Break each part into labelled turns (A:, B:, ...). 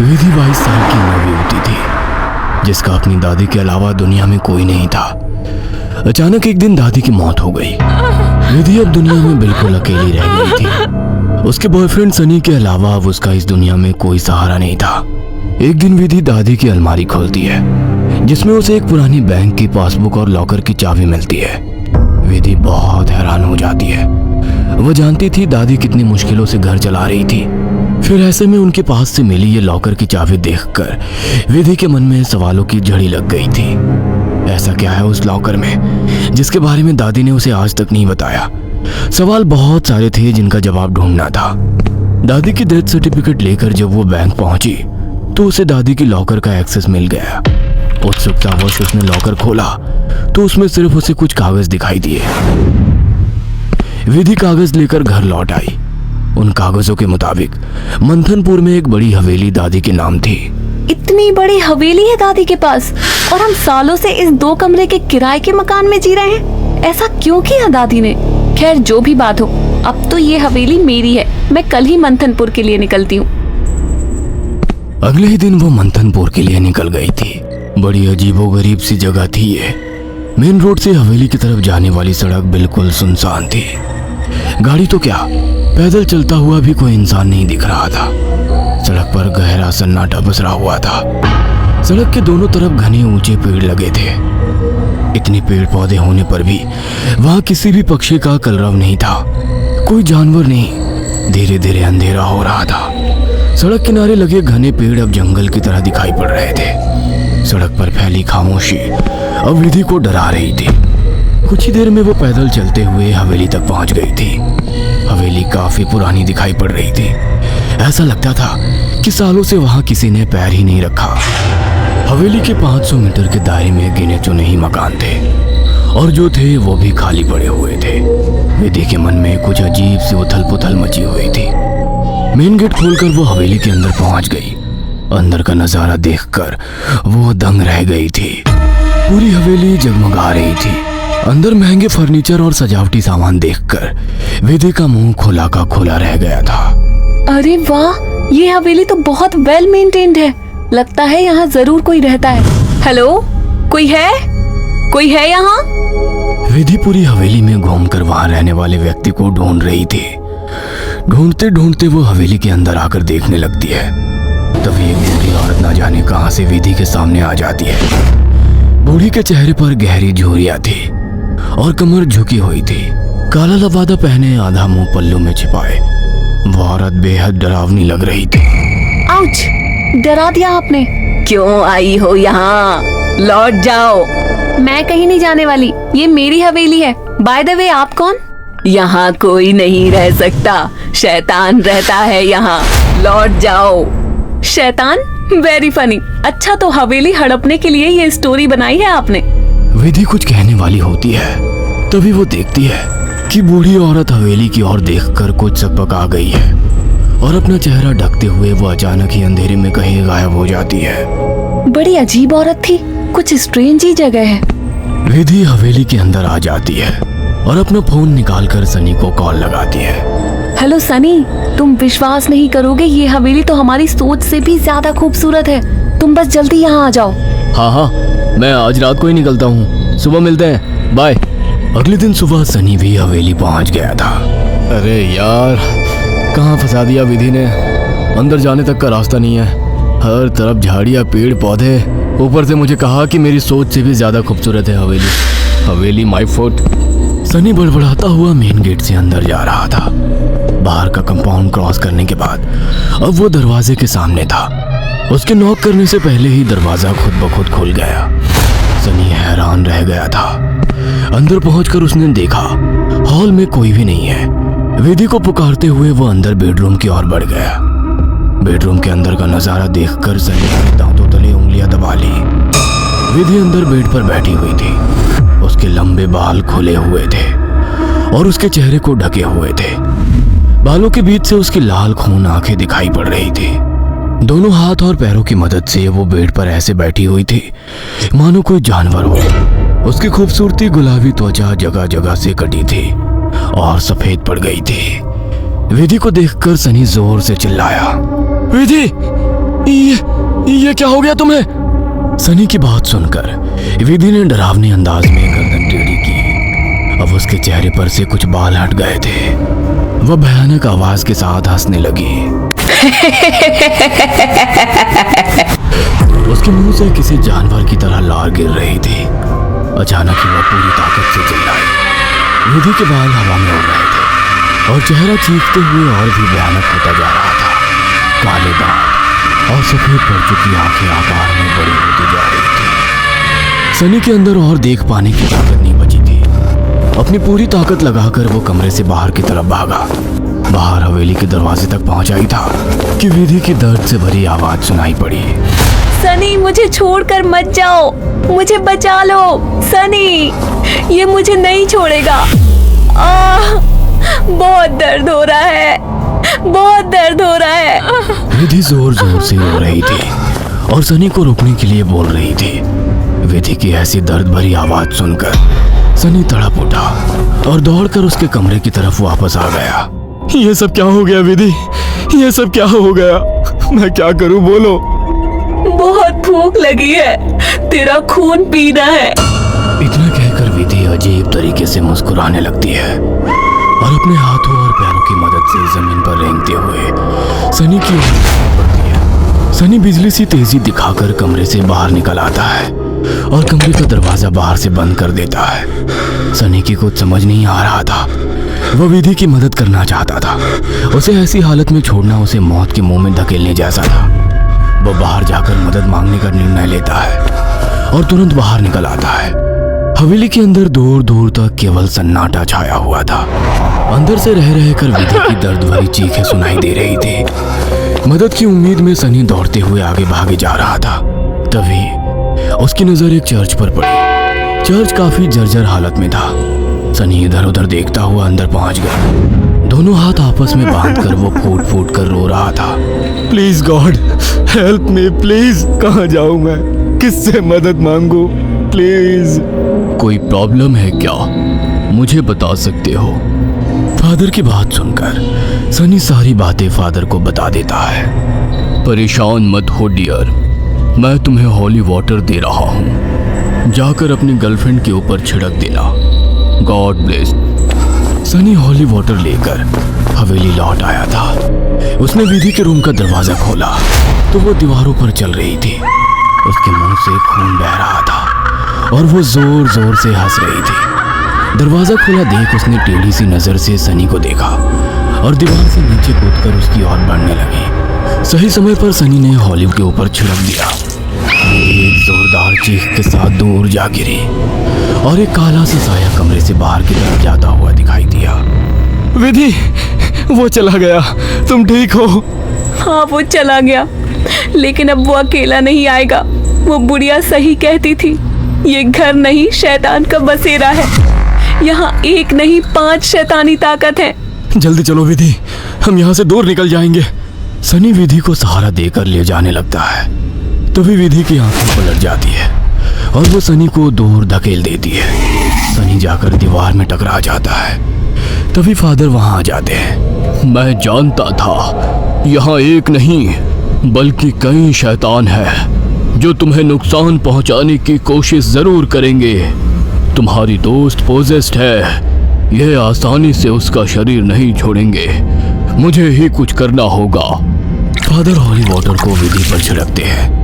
A: विधि 22 साल की नवयुवती थी, जिसका अपनी दादी के अलावा दुनिया में कोई नहीं था। अचानक एक दिन दादी की मौत हो गई। विधि अब दुनिया में बिल्कुल अकेली रह गई थी। उसके बॉयफ्रेंड सनी के अलावा अब उसका इस दुनिया में कोई सहारा नहीं था। एक दिन विधि दादी की अलमारी खोलती है, जिसमें उसे एक पुरानी बैंक की पासबुक और लॉकर की चाबी मिलती है। विधि बहुत हैरान हो जाती है। वो जानती थी दादी कितनी मुश्किलों से घर चला रही थी। फिर ऐसे में उनके पास से मिली ये लॉकर की चाबी देखकर विधि के मन में सवालों की झड़ी लग गई थी। ऐसा क्या है उस लॉकर में जिसके बारे में दादी ने उसे आज तक नहीं बताया? सवाल बहुत सारे थे जिनका जवाब ढूंढना था। दादी की डेथ सर्टिफिकेट लेकर जब वो बैंक पहुंची तो उसे दादी की लॉकर का एक्सेस मिल गया। उत्सुकतावश उसने लॉकर खोला तो उसमें सिर्फ उसे कुछ कागज दिखाई दिए। विधि कागज लेकर घर लौट आई। उन कागजों के मुताबिक मंथनपुर में एक बड़ी हवेली दादी के नाम थी।
B: इतनी बड़ी हवेली है दादी के पास और हम सालों से इस 2 कमरे के किराए के मकान में जी रहे हैं। ऐसा क्यों किया दादी ने? खैर जो भी बात हो, अब तो ये हवेली मेरी है। मैं कल ही मंथनपुर के लिए निकलती हूँ।
A: अगले ही दिन वो मंथनपुर के लिए निकल गई थी। बड़ी अजीबोगरीब सी जगह थी ये। मेन रोड से हवेली की तरफ जाने वाली सड़क बिल्कुल सुनसान थी। गाड़ी तो क्या, पैदल चलता हुआ भी कोई इंसान नहीं दिख रहा था। सड़क पर गहरा सन्नाटा पसरा हुआ था। सड़क के दोनों तरफ घने ऊंचे पेड़ लगे थे। इतने पेड़ पौधे होने पर भी वहां किसी भी पक्षी का कलरव नहीं था। कोई जानवर नहीं। धीरे धीरे अंधेरा हो रहा था। सड़क किनारे लगे घने पेड़ अब जंगल की तरह दिखाई पड़ रहे थे। सड़क पर फैली खामोशी अब विधि को डरा रही थी। कुछ ही देर में वो पैदल चलते हुए हवेली तक पहुंच गई थी। हवेली काफी पुरानी दिखाई पड़ रही थी। ऐसा लगता था कि सालों से वहां किसी ने पैर ही नहीं रखा। हवेली के 500 मीटर के दायरे में गिने चुने ही मकान थे और जो थे वो भी खाली पड़े हुए थे। विधि के मन में कुछ अजीब सी उथल पुथल मची हुई थी। मेन गेट खोलकर वो हवेली के अंदर पहुंच गई। अंदर का नजारा देखकर वो दंग रह गई थी। पूरी हवेली जगमगा रही थी। अंदर महंगे फर्नीचर और सजावटी सामान देखकर विधि का मुंह खोला का खोला रह गया था।
B: अरे वाह, ये हवेली तो बहुत वेल मेंटेन्ड है। लगता है यहाँ जरूर कोई रहता है। हेलो, कोई है? कोई है यहाँ?
A: विधि पूरी हवेली में घूमकर वहां रहने वाले व्यक्ति को ढूंढ रही थी। ढूंढते ढूंढते वो हवेली के अंदर आकर देखने लगती है। तभी एक बूढ़ी औरत ना जाने कहां से विधि के सामने आ जाती है। बूढ़ी के चेहरे पर गहरी झुर्रियां थी और कमर झुकी हुई थी। काला लबादा पहने, आधा मुंह पल्लू में छिपाए, वो औरत बेहद डरावनी लग रही थी।
B: आउच! डरा दिया आपने। क्यों आई हो यहाँ? लौट जाओ। मैं कहीं नहीं जाने वाली। ये मेरी हवेली है। बाय द वे, आप कौन? यहाँ कोई नहीं रह सकता। शैतान रहता है यहाँ। लौट जाओ। शैतान? Very funny. अच्छा, तो हवेली हड़पने के लिए ये स्टोरी बनाई है आपने?
A: विधि कुछ कहने वाली होती है, तभी वो देखती है कि बूढ़ी औरत हवेली की ओर देखकर कुछ सकपक आ गई है और अपना चेहरा ढकते हुए वो अचानक ही अंधेरे में कहीं गायब हो जाती है।
B: बड़ी अजीब औरत थी। कुछ स्ट्रेंज ही जगह है।
A: विधि हवेली के अंदर आ जाती है और अपना फोन निकालकर सनी को कॉल लगाती है।
B: हेलो सनी, तुम विश्वास नहीं करोगे, ये हवेली तो हमारी सोच से भी ज्यादा खूबसूरत है। तुम बस जल्दी यहाँ आ जाओ।
A: हाँ, मैं आज रात को ही निकलता हूँ। सुबह मिलते हैं, बाय। अगले दिन सुबह सनी भी हवेली पहुँच गया था। अरे यार, कहाँ फंसा दिया विधि ने। अंदर जाने तक का रास्ता नहीं है। हर तरफ झाड़ियाँ, पेड़ पौधे। ऊपर से मुझे कहा कि मेरी सोच से भी ज्यादा खूबसूरत है हवेली माय फुट। सनी बड़बड़ाता हुआ मेन गेट से अंदर जा रहा था। बाहर का कंपाउंड क्रॉस करने के बाद अब वो दरवाजे के सामने था। उसके नॉक करने से पहले ही दरवाजा खुद ब खुद खुल गया। सनी हैरान रह गया था। अंदर पहुंचकर उसने देखा हॉल में कोई भी नहीं है। विधि को पुकारते हुए वो अंदर बेडरूम की ओर बढ़ गया। बेडरूम के अंदर का नजारा देखकर सनी ने दांतों तले उंगलियां दबा ली। विधि अंदर बेड पर बैठी हुई थी। उसके लंबे बाल खुले हुए थे और उसके चेहरे को ढके हुए थे। बालों के बीच से उसकी लाल खून आंखें दिखाई पड़ रही थी। दोनों हाथ और पैरों की मदद से वो बेड पर ऐसे बैठी हुई थी मानो कोई जानवर हो। उसकी खूबसूरती गुलाबी त्वचा जगह जगह से कटी थी और सफेद पड़ गई थी। विधि को देखकर सनी जोर से चिल्लाया, विधि, ये क्या हो गया तुम्हें? सनी की बात सुनकर विधि ने डरावने अंदाज में गर्दन टेढ़ी की। अब उसके चेहरे पर से कुछ बाल हट गए थे। वह भयानक आवाज के साथ हंसने लगी। उसके मुंह से किसी जानवर की तरह लार गिर रही थी। अचानक ही वह पूरी ताकत से चिल्लाई। विधि के बाल हवा में उड़ रहे थे और चेहरा चीखते हुए और भी भयानक होता जा रहा था। काले दांत और सफेद पड़ चुकी आंखें आकार में बड़ी होती जा रही थी। सनी के अंदर और देख पाने की ताकत नहीं बची थी। अपनी पूरी ताकत लगाकर वो कमरे से बाहर की तरफ भागा। बाहर हवेली के दरवाजे तक पहुंचा ही था कि विधि की दर्द से भरी आवाज सुनाई पड़ी।
B: सनी, मुझे छोड़कर मत जाओ, मुझे बचा लो। सनी, ये मुझे नहीं छोड़ेगा। बहुत दर्द हो रहा है, बहुत दर्द हो रहा है।
A: विधि जोर जोर से रो रही थी और सनी को रोकने के लिए बोल रही थी। विधि की ऐसी दर्द भरी आवाज सुनकर सनी तड़प उठा और दौड़कर उसके कमरे की तरफ वापस आ गया। ये सब क्या हो गया विधि? ये सब क्या हो गया? मैं क्या करूं, बोलो।
B: बहुत भूख लगी है, तेरा खून पीना है।
A: इतना कहकर विधि अजीब तरीके से मुस्कुराने लगती है और अपने हाथों और पैरों की मदद से जमीन पर रेंगते हुए सनी की ओर बढ़ती है। सनी बिजली सी तेजी दिखाकर कमरे से बाहर निकल आता है और कमरे का दरवाजा बाहर से बंद कर देता है। सनी की कुछ समझ नहीं आ रहा था। वह विधि की मदद करना चाहता था। उसे ऐसी हालत में छोड़ना उसे मौत के मुंह में धकेलने जैसा था। वह बाहर जाकर मदद मांगने का निर्णय लेता है और तुरंत बाहर निकल आता है। हवेली के अंदर दूर दूर तक केवल सन्नाटा छाया हुआ था। अंदर से रह रहकर विधि की दर्द भरी चीखें सुनाई दे रही थी। मदद की उम्मीद में सनी दौड़ते हुए आगे भागे जा रहा था। तभी उसकी नजर एक चर्च पर पड़ी। चर्च काफी जर्जर हालत में था। सनी इधर उधर देखता हुआ अंदर पहुंच गया। दोनों हाथ आपस में बांधकर वो फूट फूट कर रो रहा था। Please God help me, please. कहाँ जाऊं मैं? किससे मदद मांगू? प्लीज। कोई प्रॉब्लम है क्या? मुझे बता सकते हो? फादर की बात सुनकर सनी सारी बातें फादर को बता देता है। परेशान मत हो डियर, मैं तुम्हें हॉली वाटर दे रहा हूँ। जाकर अपनी गर्लफ्रेंड के ऊपर छिड़क देना। God bless. Sunny holy water लेकर हवेली लौट आया था। उसने विधि के रूम का दरवाजा खोला तो वो दीवारों पर चल रही थी। उसके मुंह से खून बह रहा था और वो जोर जोर से हंस रही थी। दरवाजा खुला देख उसने टेढ़ी सी नजर से सनी को देखा और दीवार से नीचे कूदकर उसकी ओर बढ़ने लगी। सही समय पर सनी ने हॉली के ऊपर छिड़क दिया। एक जोरदार चीख के साथ दूर जा गिरी और एक काला सा साया कमरे से बाहर की तरफ जाता हुआ दिखाई दिया। विधि, वो चला गया। तुम ठीक हो?
B: हाँ, वो चला गया, लेकिन अब वो अकेला नहीं आएगा। वो बुढ़िया सही कहती थी, ये घर नहीं शैतान का बसेरा है। यहाँ एक नहीं 5 शैतानी ताकत है।
A: जल्दी चलो विधि, हम यहाँ से दूर निकल जाएंगे। सनी विधि को सहारा देकर ले जाने लगता है। तभी विधि की आंखें पलट जाती है और वो सनी को दूर धकेल देती है। सनी जाकर दीवार में टकरा जाता है। तभी फादर वहां आ जाते हैं। मैं जानता था यहाँ एक नहीं बल्कि कई शैतान है जो तुम्हें नुकसान पहुंचाने की कोशिश जरूर करेंगे। तुम्हारी दोस्त पोजेस्ड है, यह आसानी से उसका शरीर नहीं छोड़ेंगे। मुझे ही कुछ करना होगा। फादर हॉली वाटर को विधि पर छिड़कते हैं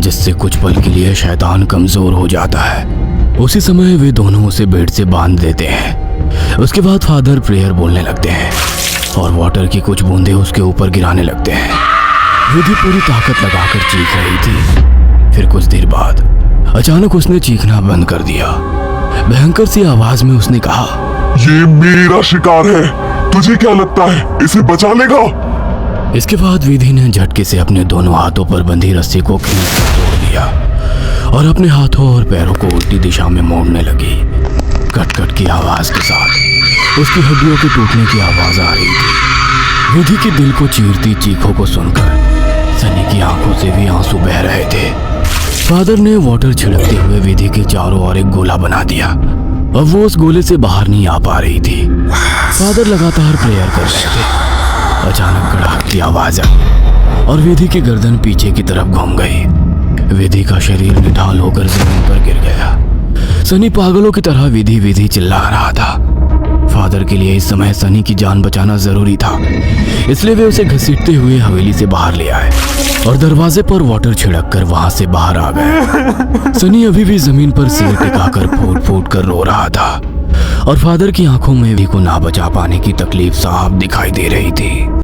A: जिससे कुछ पल के लिए शैतान कमजोर हो जाता है। उसी समय वे दोनों उसे बेड से बांध देते हैं। उसके बाद फादर प्रेयर बोलने लगते हैं और वाटर की कुछ बूंदें उसके ऊपर गिराने लगते हैं। विधि पूरी ताकत लगाकर चीख रही थी। फिर कुछ देर बाद अचानक उसने चीखना बंद कर दिया। भयंकर सी आवाज में उसने कहा,
C: ये मेरा शिकार है, तुझे क्या लगता है इसे बचा लेगा?
A: इसके बाद विधि ने झटके से अपने दोनों हाथों पर बंधी रस्सी को खींचकर तोड़ दिया और अपने हाथों और पैरों को उल्टी दिशा में मोड़ने लगी। कट कट की आवाज के साथ उसकी हड्डियों के टूटने की आवाज आ रही थी। विधि के दिल को चीरती चीखों को सुनकर सनी की आंखों से भी आंसू बह रहे थे। फादर ने वाटर छिड़कते हुए विधि के चारों ओर एक गोला बना दिया। अब वो उस गोले से बाहर नहीं आ पा रही थी। फादर लगातार प्रेयर कर रहे थे। अचानक कड़ाक की आवाज आई और विधि की गर्दन पीछे की तरफ घूम गई। विधि का शरीर निढाल होकर जमीन पर गिर गया। सनी पागलों की तरह विधि विधि चिल्ला रहा था। फादर के लिए इस समय सनी की जान बचाना जरूरी था, इसलिए वे उसे घसीटते हुए हवेली से बाहर ले आए और दरवाजे पर वाटर छिड़क कर वहां से बाहर आ गए। सनी अभी भी जमीन पर सिर टिकाकर फूट फूट कर रो रहा था और फादर की आंखों में भी को ना बचा पाने की तकलीफ साफ दिखाई दे रही थी।